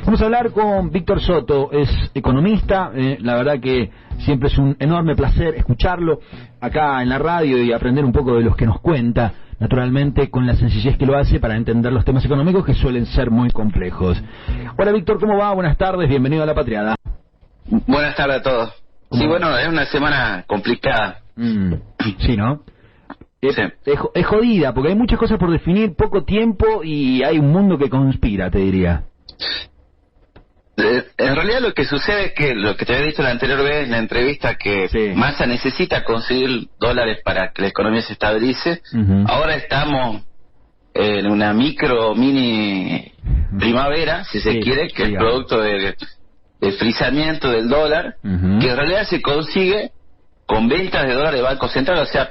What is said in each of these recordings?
Vamos a hablar con Víctor Soto, es economista, la verdad que siempre es un enorme placer escucharlo acá en la radio y aprender un poco de los que nos cuenta, naturalmente con la sencillez que lo hace para entender los temas económicos que suelen ser muy complejos. Hola Víctor, ¿cómo va? Buenas tardes, bienvenido a La Patriada. Buenas tardes a todos. Sí, bueno, es una semana complicada. Sí, ¿no? Sí. Es jodida, porque hay muchas cosas por definir, poco tiempo y hay un mundo que conspira, te diría. En realidad lo que sucede es que lo que te había dicho la anterior vez en la entrevista, que sí. Massa necesita conseguir dólares para que la economía se estabilice. Ahora estamos en una mini primavera, si se quiere, que es producto del frizamiento del dólar, que en realidad se consigue con ventas de dólares de Banco Central. O sea,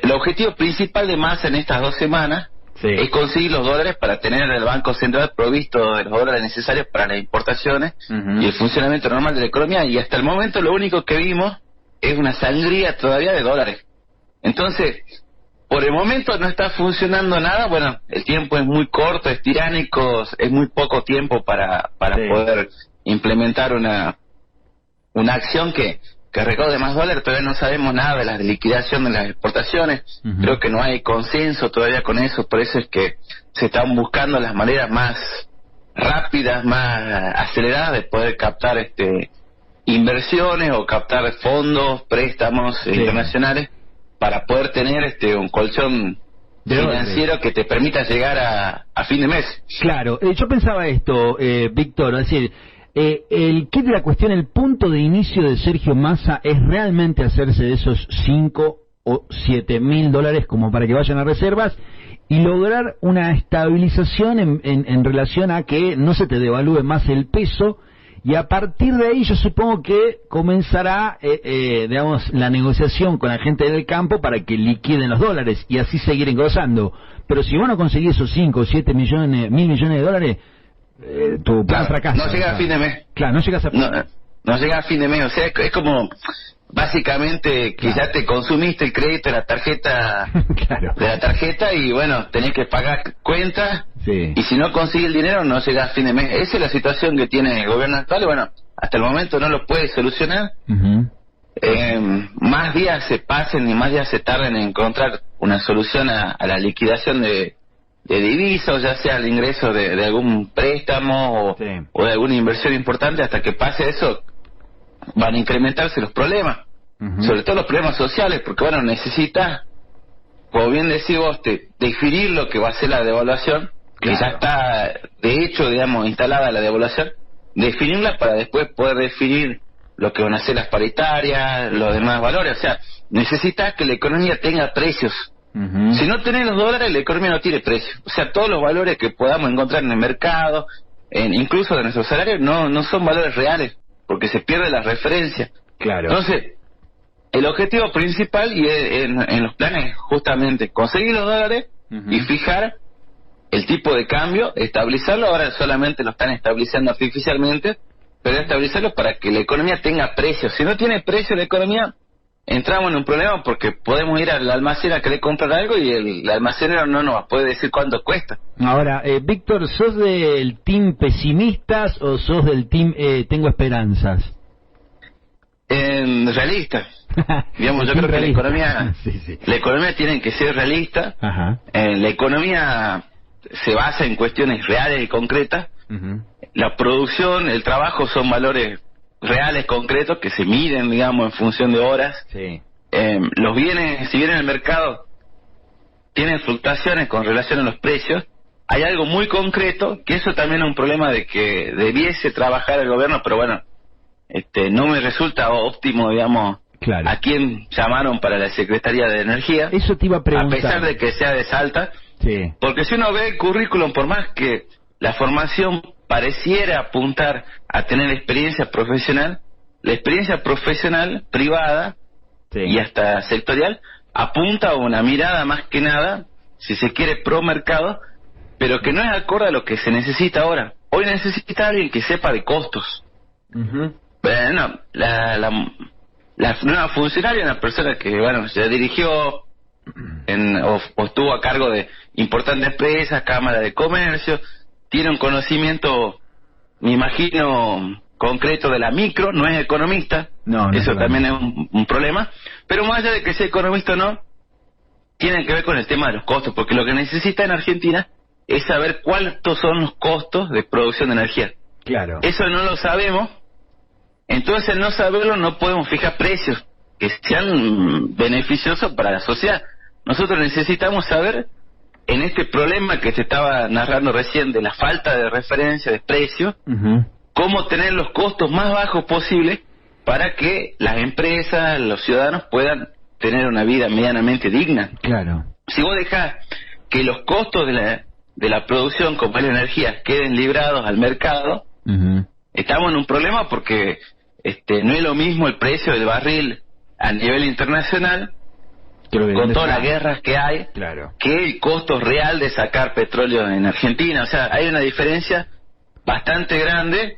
el objetivo principal de Massa en estas 2 semanas es conseguir los dólares para tener el Banco Central provisto de los dólares necesarios para las importaciones y el funcionamiento normal de la economía, y hasta el momento lo único que vimos es una sangría todavía de dólares. Entonces, por el momento no está funcionando nada. Bueno, el tiempo es muy corto, es tiránico, es muy poco tiempo para poder implementar una acción que recaude más dólares. Todavía no sabemos nada de la liquidación de las exportaciones. Creo que no hay consenso todavía con eso, por eso es que se están buscando las maneras más rápidas, más aceleradas de poder captar inversiones o captar fondos, préstamos internacionales para poder tener un colchón financiero que te permita llegar a fin de mes. Claro, yo pensaba esto, Víctor, es decir, el kit de la cuestión, el punto de inicio de Sergio Massa es realmente hacerse de esos 5 o 7 mil dólares como para que vayan a reservas y lograr una estabilización en relación a que no se te devalúe más el peso, y a partir de ahí yo supongo que comenzará digamos, la negociación con la gente del campo para que liquiden los dólares y así seguir engrosando. Pero si vos no conseguís esos 5 o 7 millones, mil millones de dólares, tu plan fracasa. No llega a fin de mes. Claro, no llegas a fin. No llega a fin de mes. O sea, es como básicamente que ya te consumiste el crédito de la tarjeta de la tarjeta y bueno, tenés que pagar cuentas y si no consigues el dinero no llega a fin de mes. Esa es la situación que tiene el gobierno actual y bueno, hasta el momento no lo puede solucionar. Más días se pasen y más días se tarden en encontrar una solución a la liquidación de divisas, ya sea el ingreso de algún préstamo o de alguna inversión importante. Hasta que pase eso van a incrementarse los problemas, sobre todo los problemas sociales, porque bueno, necesitas, como bien decís vos, definir lo que va a ser la devaluación, que ya está de hecho, digamos, instalada la devaluación, definirla para después poder definir lo que van a ser las paritarias, los demás valores. O sea, necesitas que la economía tenga precios. Si no tenés los dólares, la economía no tiene precio. O sea, todos los valores que podamos encontrar en el mercado, incluso de nuestros salarios, no son valores reales, porque se pierde la referencia. Entonces, el objetivo principal y en los planes justamente conseguir los dólares y fijar el tipo de cambio, estabilizarlo. Ahora solamente lo están estabilizando artificialmente, pero estabilizarlo para que la economía tenga precio. Si no tiene precio la economía, entramos en un problema, porque podemos ir al almacén a querer comprar algo y el almacenero no nos puede decir cuánto cuesta. Ahora, Víctor, ¿sos del team pesimistas o sos del team tengo esperanzas? Realista. Digamos, yo creo que la economía tiene que ser realista. La economía se basa en cuestiones reales y concretas. La producción, el trabajo son valores reales, concretos, que se miden, digamos, en función de horas. Los bienes, si bien en el mercado tienen fluctuaciones con relación a los precios, hay algo muy concreto, que eso también es un problema de que debiese trabajar el gobierno, pero bueno, no me resulta óptimo, digamos, a quién llamaron para la Secretaría de Energía. Eso te iba a preguntar. A pesar de que sea de Salta, porque si uno ve el currículum, por más que la formación pareciera apuntar a tener experiencia profesional, la experiencia profesional privada y hasta sectorial apunta a una mirada más que nada, si se quiere, pro mercado, pero que no es acorde a lo que se necesita ahora. Hoy necesita alguien que sepa de costos. Bueno, la nueva funcionaria, una persona que bueno, se dirigió o estuvo a cargo de importantes empresas, cámara de comercio, tiene un conocimiento me imagino, concreto de la micro, no es economista, eso también es un problema, pero más allá de que sea economista o no, tiene que ver con el tema de los costos, porque lo que necesita en Argentina es saber cuántos son los costos de producción de energía. Claro. Eso no lo sabemos, entonces al no saberlo no podemos fijar precios que sean beneficiosos para la sociedad. Nosotros necesitamos saber, en este problema que te estaba narrando recién de la falta de referencia de precios, cómo tener los costos más bajos posibles para que las empresas, los ciudadanos puedan tener una vida medianamente digna. Claro. Si vos dejás que los costos de la producción, como es la energía, queden librados al mercado, estamos en un problema porque no es lo mismo el precio del barril a nivel internacional, con todas las guerras que hay, que el costo real de sacar petróleo en Argentina. O sea, hay una diferencia bastante grande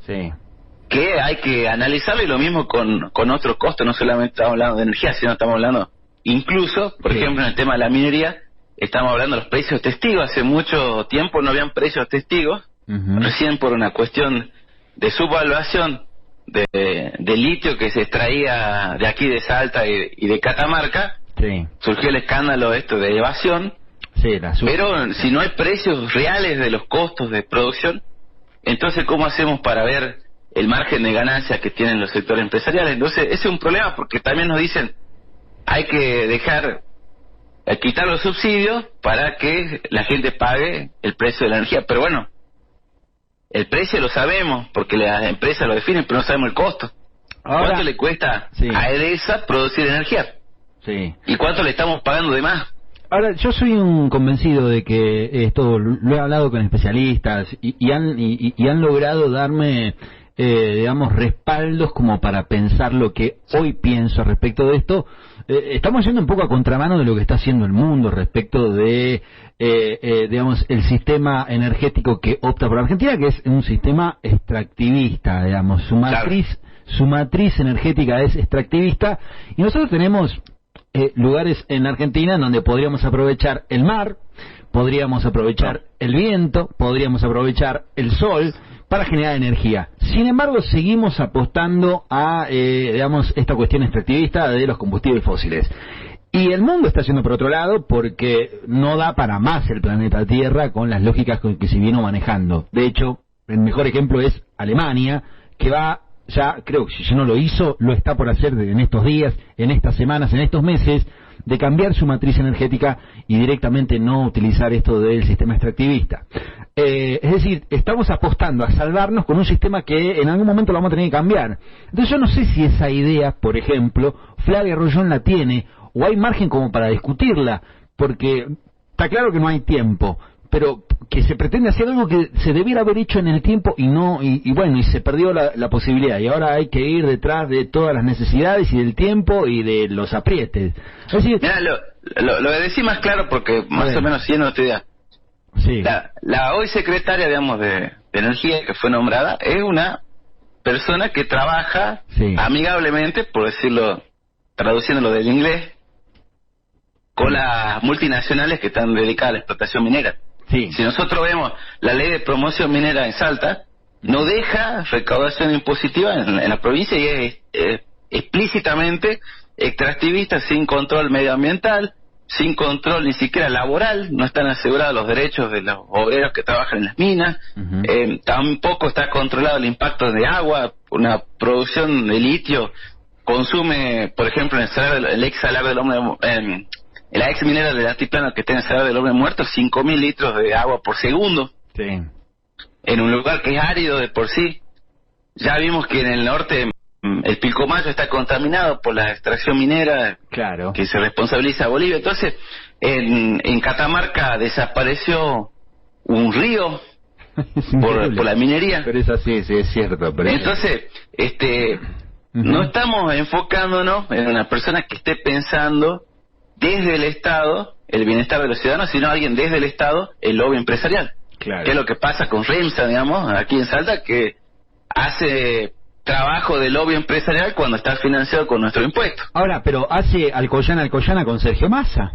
que hay que analizarlo, y lo mismo con otros costos. No solamente estamos hablando de energía, sino estamos hablando incluso, por ejemplo, en el tema de la minería, estamos hablando de los precios testigos. Hace mucho tiempo no habían precios testigos, recién por una cuestión de subvaluación de litio que se extraía de aquí de Salta y de Catamarca, surgió el escándalo de evasión. Pero si no hay precios reales de los costos de producción, entonces ¿cómo hacemos para ver el margen de ganancias que tienen los sectores empresariales? Entonces ese es un problema, porque también nos dicen hay que quitar los subsidios para que la gente pague el precio de la energía. Pero bueno, el precio lo sabemos porque las empresas lo definen, pero no sabemos el costo. ¿Cuánto le cuesta a EDESA producir energía? ¿Y cuánto le estamos pagando de más? Ahora, yo soy un convencido de que esto lo he hablado con especialistas y han logrado darme, digamos, respaldos como para pensar lo que hoy pienso respecto de esto. Estamos yendo un poco a contramano de lo que está haciendo el mundo respecto de, digamos, el sistema energético que opta por Argentina, que es un sistema extractivista, digamos, su matriz energética es extractivista, y nosotros tenemos lugares en Argentina en donde podríamos aprovechar el mar, podríamos aprovechar el viento, podríamos aprovechar el sol para generar energía. Sin embargo, seguimos apostando a, digamos, esta cuestión extractivista de los combustibles fósiles. Y el mundo está yendo por otro lado porque no da para más el planeta Tierra con las lógicas con que se vino manejando. De hecho, el mejor ejemplo es Alemania, que va, ya creo que si ya no lo hizo, lo está por hacer en estos días, en estas semanas, en estos meses, de cambiar su matriz energética y directamente no utilizar esto del sistema extractivista. Es decir, estamos apostando a salvarnos con un sistema que en algún momento lo vamos a tener que cambiar. Entonces yo no sé si esa idea, por ejemplo, Flavia Rollón la tiene, o hay margen como para discutirla, porque está claro que no hay tiempo, pero que se pretende hacer algo que se debiera haber hecho en el tiempo y no, y bueno, y se perdió la posibilidad, y ahora hay que ir detrás de todas las necesidades y del tiempo y de los aprietes. Es decir, mira, lo decí más claro porque más o menos siendo esta idea. La hoy secretaria, digamos, de Energía, que fue nombrada, es una persona que trabaja amigablemente, por decirlo, traduciéndolo del inglés, con las multinacionales que están dedicadas a la explotación minera. Si nosotros vemos la ley de promoción minera en Salta, no deja recaudación impositiva en la provincia y es explícitamente extractivista, sin control medioambiental, sin control ni siquiera laboral. No están asegurados los derechos de los obreros que trabajan en las minas. Tampoco está controlado el impacto de agua. Una producción de litio consume, por ejemplo, en el ex salar del hombre, en la ex minera del altiplano que está en el salar del hombre muerto, 5.000 litros de agua por segundo. En un lugar que es árido de por sí. Ya vimos que en el norte el Pilcomayo está contaminado por la extracción minera, que se responsabiliza a Bolivia. Entonces, en Catamarca desapareció un río por la minería. Pero es así, sí, es cierto. Pero entonces, no estamos enfocándonos en una persona que esté pensando desde el Estado el bienestar de los ciudadanos, sino alguien desde el Estado el lobby empresarial. Que es lo que pasa con REMSA, digamos, aquí en Salta, que hace trabajo de lobby empresarial cuando está financiado con nuestro impuesto. Ahora, pero hace Alcoyana con Sergio Massa.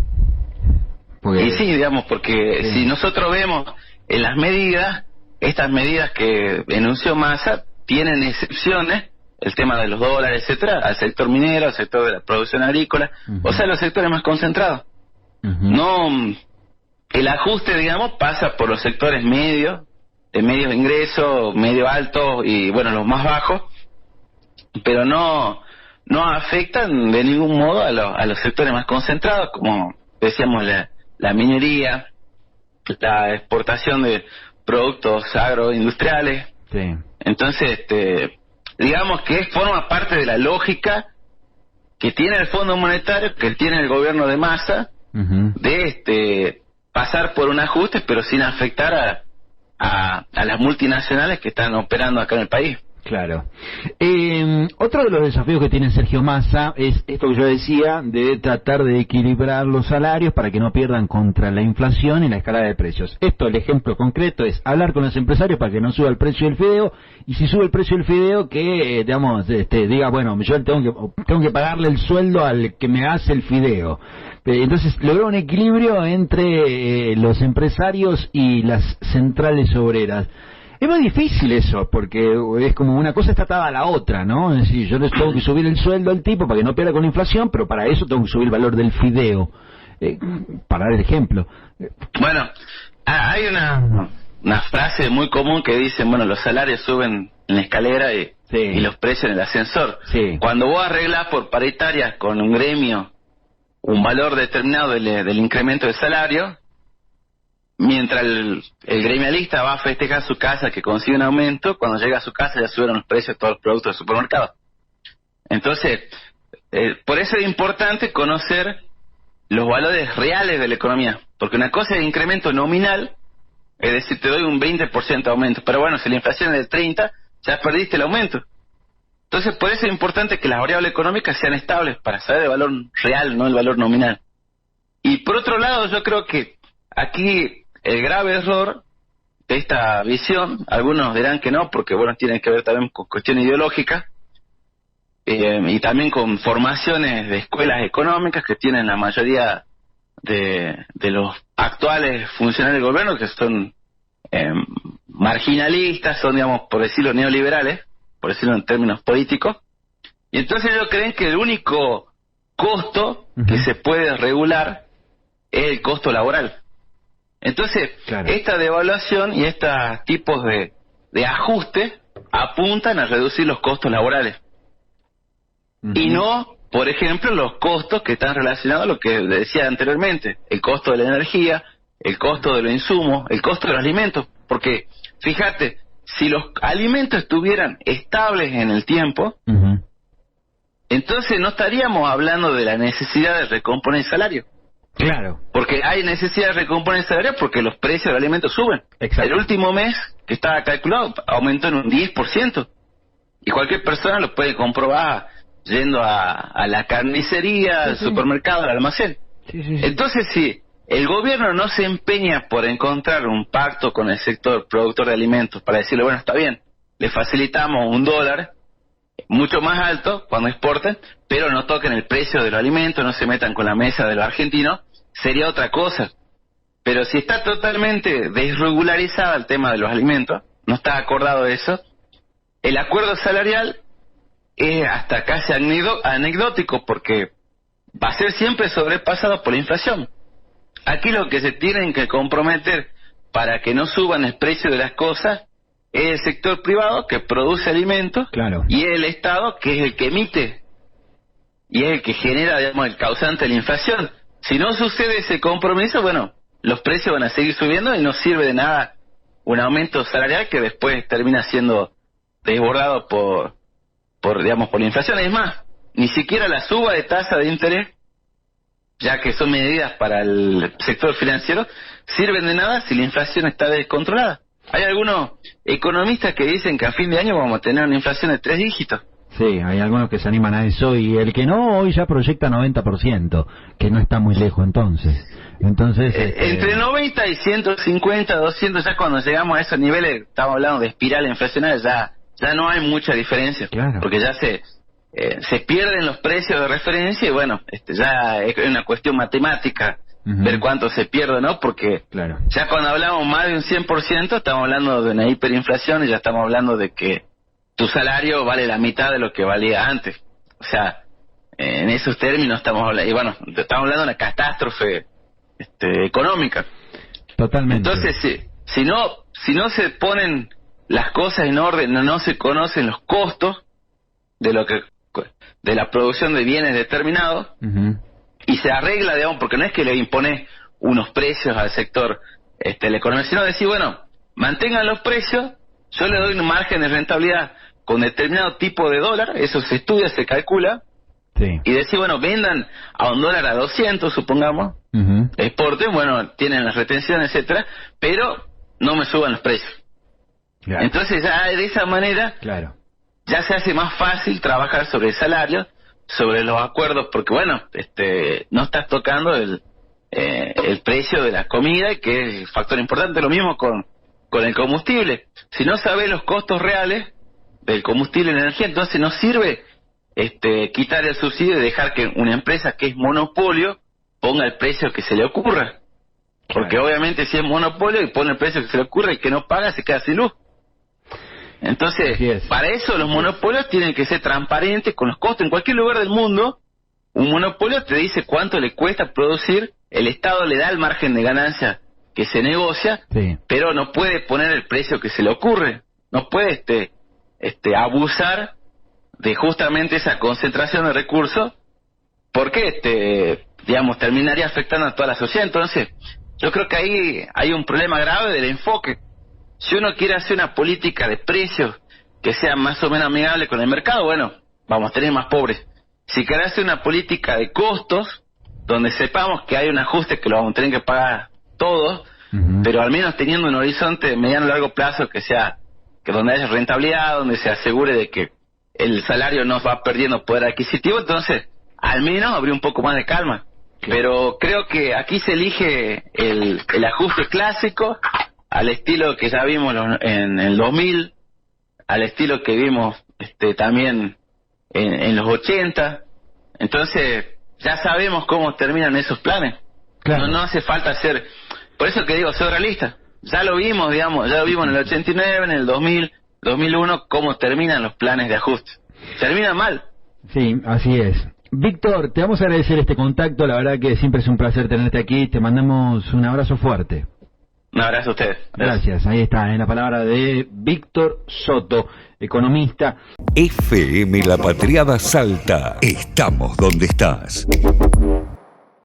Y sí, digamos, porque si nosotros vemos en las medidas, estas medidas que enunció Massa tienen excepciones, el tema de los dólares, etcétera, al sector minero, al sector de la producción agrícola, o sea, los sectores más concentrados. No, el ajuste, digamos, pasa por los sectores medios, de medios ingresos, medio altos y, bueno, los más bajos, pero no afectan de ningún modo a los sectores más concentrados, como decíamos, la minería, la exportación de productos agroindustriales. Sí. Entonces, digamos que forma parte de la lógica que tiene el Fondo Monetario, que tiene el gobierno de Massa, de pasar por un ajuste, pero sin afectar a las multinacionales que están operando acá en el país. Claro. Otro de los desafíos que tiene Sergio Massa es esto que yo decía, de tratar de equilibrar los salarios para que no pierdan contra la inflación y la escalada de precios. Esto, el ejemplo concreto es hablar con los empresarios para que no suba el precio del fideo, y si sube el precio del fideo, que, digamos, diga, bueno, yo tengo que pagarle el sueldo al que me hace el fideo. Entonces, lograr un equilibrio entre los empresarios y las centrales obreras. Es muy difícil eso, porque es como una cosa está atada a la otra, ¿no? Es decir, yo les tengo que subir el sueldo al tipo para que no pierda con la inflación, pero para eso tengo que subir el valor del fideo, para dar el ejemplo. Bueno, hay una frase muy común que dice, bueno, los salarios suben en la escalera y los precios en el ascensor. Sí. Cuando vos arreglás por paritarias con un gremio un valor determinado del incremento del salario, mientras el gremialista va a festejar su casa que consigue un aumento, cuando llega a su casa ya subieron los precios de todos los productos del supermercado. Entonces, por eso es importante conocer los valores reales de la economía, porque una cosa es incremento nominal, es decir, te doy un 20% de aumento, pero bueno, si la inflación es del 30%, ya perdiste el aumento. Entonces, por eso es importante que las variables económicas sean estables, para saber el valor real, no el valor nominal. Y por otro lado, yo creo que aquí el grave error de esta visión, algunos dirán que no, porque bueno, tiene que ver también con cuestiones ideológicas, y también con formaciones de escuelas económicas que tienen la mayoría de los actuales funcionarios del gobierno, que son marginalistas, son, digamos, por decirlo, neoliberales, por decirlo en términos políticos, y entonces ellos creen que el único costo que se puede regular es el costo laboral. Entonces, claro, esta devaluación y estos tipos de ajuste apuntan a reducir los costos laborales. Y no, por ejemplo, los costos que están relacionados a lo que decía anteriormente, el costo de la energía, el costo de los insumos, el costo de los alimentos. Porque, fíjate, si los alimentos estuvieran estables en el tiempo, entonces no estaríamos hablando de la necesidad de recomponer el salario. Claro. Porque hay necesidad de recomponer el salario porque los precios de los alimentos suben. Exacto. El último mes que estaba calculado aumentó en un 10%. Y cualquier persona lo puede comprobar yendo a la carnicería, al supermercado, al almacén. Entonces, si el gobierno no se empeña por encontrar un pacto con el sector productor de alimentos para decirle, bueno, está bien, le facilitamos $1 mucho más alto cuando exporten, pero no toquen el precio de los alimentos, no se metan con la mesa de los argentinos, sería otra cosa. Pero si está totalmente desregularizado el tema de los alimentos, no está acordado eso, el acuerdo salarial es hasta casi anecdótico, porque va a ser siempre sobrepasado por la inflación. Aquí lo que se tienen que comprometer para que no suban el precio de las cosas es el sector privado, que produce alimentos, claro, y el Estado, que es el que emite y es el que genera, digamos, el causante de la inflación. Si no sucede ese compromiso, bueno, los precios van a seguir subiendo y no sirve de nada un aumento salarial que después termina siendo desbordado por la inflación. Es más, ni siquiera la suba de tasa de interés, ya que son medidas para el sector financiero, sirven de nada si la inflación está descontrolada. Hay algunos economistas que dicen que a fin de año vamos a tener una inflación de 3 dígitos. Sí, hay algunos que se animan a eso, y el que no, hoy ya proyecta 90%, que no está muy lejos entonces. Entre 90 y 150, 200, ya cuando llegamos a esos niveles, estamos hablando de espiral inflacionaria, ya no hay mucha diferencia, claro, porque ya se pierden los precios de referencia y bueno, ya es una cuestión matemática ver cuánto se pierde, ¿no? Porque ya cuando hablamos más de un 100%, estamos hablando de una hiperinflación y ya estamos hablando de que tu salario vale la mitad de lo que valía antes. O sea, en esos términos estamos hablando, y bueno, estamos hablando de una catástrofe económica. Totalmente. Entonces, si no se ponen las cosas en orden, no se conocen los costos de la producción de bienes determinados, y se arregla, digamos, porque no es que le impone unos precios al sector la economía, sino decir, bueno, mantengan los precios, yo le doy un margen de rentabilidad con determinado tipo de dólar, eso se estudia, se calcula, y decir, bueno, vendan a $1 a 200, supongamos, exporten, bueno, tienen las retenciones, etcétera, pero no me suban los precios. Entonces ya de esa manera ya se hace más fácil trabajar sobre el salario, sobre los acuerdos, porque bueno, no estás tocando el precio de la comida, que es el factor importante. Lo mismo con el combustible. Si no sabes los costos reales del combustible y la energía, entonces no sirve quitar el subsidio y dejar que una empresa que es monopolio ponga el precio que se le ocurra. Porque obviamente si es monopolio y pone el precio que se le ocurra, y que no paga se queda sin luz. Entonces, para eso los monopolios tienen que ser transparentes con los costos. En cualquier lugar del mundo, un monopolio te dice cuánto le cuesta producir, el Estado le da el margen de ganancia que se negocia, pero no puede poner el precio que se le ocurre. No puede abusar de justamente esa concentración de recursos, porque digamos, terminaría afectando a toda la sociedad. Entonces, yo creo que ahí hay un problema grave del enfoque. Si uno quiere hacer una política de precios que sea más o menos amigable con el mercado, bueno, vamos a tener más pobres. Si quiere hacer una política de costos, donde sepamos que hay un ajuste que lo vamos a tener que pagar todos, pero al menos teniendo un horizonte de mediano y largo plazo que donde haya rentabilidad, donde se asegure de que el salario no va perdiendo poder adquisitivo, entonces al menos habría un poco más de calma. Pero creo que aquí se elige el ajuste clásico, al estilo que ya vimos en el 2000, al estilo que vimos también en los 80. Entonces ya sabemos cómo terminan esos planes. No hace falta hacer, por eso que digo, soy realista. Ya lo vimos, digamos, ya lo vimos en el 89, en el 2000, 2001, cómo terminan los planes de ajuste. Terminan mal. Sí, así es. Víctor, te vamos a agradecer este contacto, la verdad que siempre es un placer tenerte aquí, te mandamos un abrazo fuerte. Un abrazo a ustedes. Gracias, ahí está, en la palabra de Víctor Soto, economista. FM La Patriada Salta, estamos donde estás.